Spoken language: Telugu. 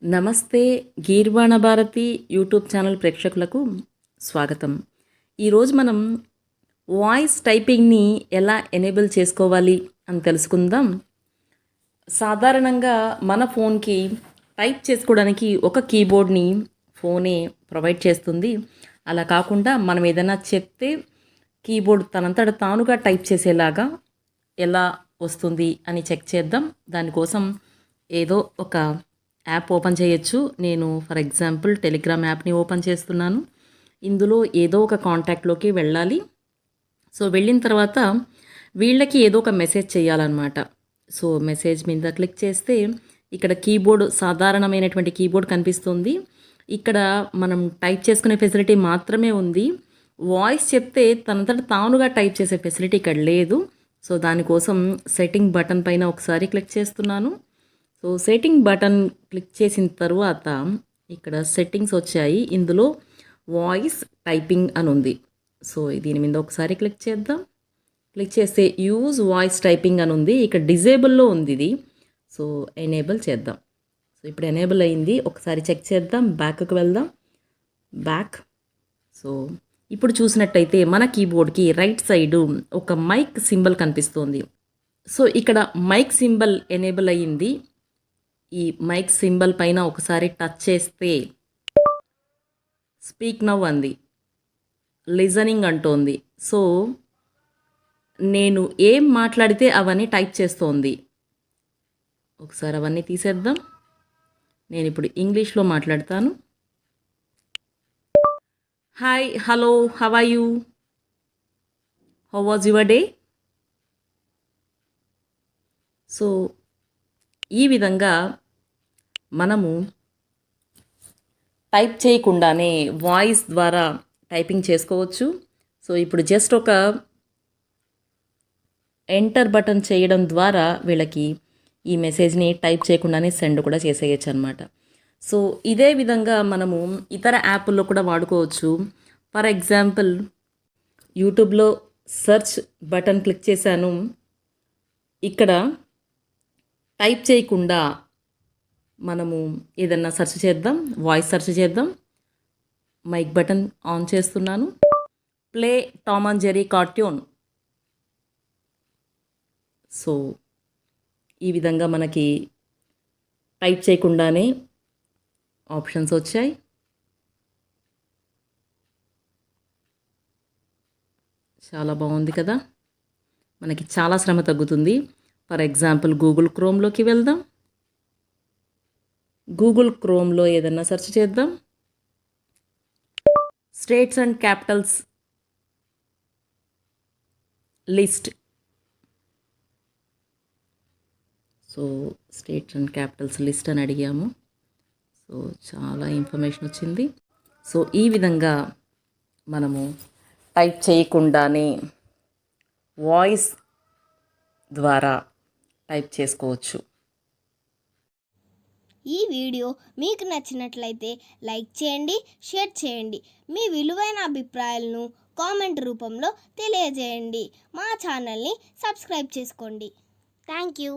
నమస్తే గీర్వాణ భారతి యూట్యూబ్ ఛానల్ ప్రేక్షకులకు స్వాగతం. ఈరోజు మనం వాయిస్ టైపింగ్ని ఎలా ఎనేబుల్ చేసుకోవాలి అని తెలుసుకుందాం. సాధారణంగా మన ఫోన్కి టైప్ చేసుకోవడానికి ఒక కీబోర్డ్ని ఫోనే ప్రొవైడ్ చేస్తుంది. అలా కాకుండా మనం ఏదైనా చెప్తే కీబోర్డ్ తనంతట తానుగా టైప్ చేసేలాగా ఎలా వస్తుంది అని చెక్ చేద్దాం. దానికోసం ఏదో ఒక యాప్ ఓపెన్ చేయొచ్చు. నేను ఫర్ ఎగ్జాంపుల్ టెలిగ్రామ్ యాప్ని ఓపెన్ చేస్తున్నాను. ఇందులో ఏదో ఒక కాంటాక్ట్లోకి వెళ్ళాలి. సో వెళ్ళిన తర్వాత వీళ్ళకి ఏదో ఒక మెసేజ్ చేయాలన్నమాట. సో మెసేజ్ మీద క్లిక్ చేస్తే ఇక్కడ కీబోర్డ్ సాధారణమైనటువంటి కీబోర్డ్ కనిపిస్తుంది. ఇక్కడ మనం టైప్ చేసుకునే ఫెసిలిటీ మాత్రమే ఉంది. వాయిస్ చెప్తే తనంతట తానుగా టైప్ చేసే ఫెసిలిటీ ఇక్కడ లేదు. సో దానికోసం సెట్టింగ్ బటన్ పైన ఒకసారి క్లిక్ చేస్తున్నాను. సో సెట్టింగ్ బటన్ క్లిక్ చేసిన తర్వాత ఇక్కడ సెట్టింగ్స్ వచ్చాయి. ఇందులో వాయిస్ టైపింగ్ అని ఉంది. సో దీని మీద ఒకసారి క్లిక్ చేద్దాం. క్లిక్ చేస్తే యూజ్ వాయిస్ టైపింగ్ అని ఉంది. ఇక్కడ డిజేబుల్లో ఉంది ఇది. సో ఎనేబుల్ చేద్దాం. సో ఇప్పుడు ఎనేబుల్ అయింది. ఒకసారి చెక్ చేద్దాం. బ్యాక్కి వెళ్దాం. బ్యాక్. సో ఇప్పుడు చూసినట్టయితే మన కీబోర్డ్కి రైట్ సైడు ఒక మైక్ సింబల్ కనిపిస్తుంది. సో ఇక్కడ మైక్ సింబల్ ఎనేబుల్ అయ్యింది. ఈ మైక్ సింబల్ పైన ఒకసారి టచ్ చేస్తే స్పీక్ నౌ అంది, లిజనింగ్ అంటోంది. సో నేను ఏం మాట్లాడితే అవన్నీ టైప్ చేస్తోంది. ఒకసారి అవన్నీ తీసేద్దాం. నేను ఇప్పుడు ఇంగ్లీష్లో మాట్లాడతాను. Hi, hello, how are you, how was your day. So ఈ విధంగా మనము టైప్ చేయకుండానే వాయిస్ ద్వారా టైపింగ్ చేసుకోవచ్చు. సో ఇప్పుడు జస్ట్ ఒక ఎంటర్ బటన్ చేయడం ద్వారా వీళ్ళకి ఈ మెసేజ్ని టైప్ చేయకుండానే సెండ్ కూడా చేసేయచ్చు అనమాట. సో ఇదే విధంగా మనము ఇతర యాప్ల్లో కూడా వాడుకోవచ్చు. ఫర్ ఎగ్జాంపుల్ యూట్యూబ్లో సెర్చ్ బటన్ క్లిక్ చేశాను. ఇక్కడ టైప్ చేయకుండా మనము ఏదన్నా సెర్చ్ చేద్దాం. వాయిస్ సెర్చ్ చేద్దాం. మైక్ బటన్ ఆన్ చేస్తున్నాను. Play Tom and Jerry cartoon. So ఈ విధంగా మనకి టైప్ చేయకుండానే ఆప్షన్స్ వచ్చాయి. చాలా బాగుంది కదా. మనకి చాలా శ్రమ తగ్గుతుంది. ఫర్ ఎగ్జాంపుల్ గూగుల్ క్రోమ్లోకి వెళ్దాం. గూగుల్ క్రోమ్లో ఏదన్నా సెర్చ్ చేద్దాం. States and Capitals list. So states and Capitals list అని అడిగాము. సో చాలా ఇన్ఫర్మేషన్ వచ్చింది. సో ఈ విధంగా మనము టైప్ చేయకుండానే వాయిస్ ద్వారా టైప్ చేసుకోవచ్చు. ఈ వీడియో మీకు నచ్చినట్లయితే లైక్ చేయండి, షేర్ చేయండి. మీ విలువైన అభిప్రాయాలను కామెంట్ రూపంలో తెలియజేయండి. మా ఛానల్ని సబ్స్క్రైబ్ చేసుకోండి. Thank you.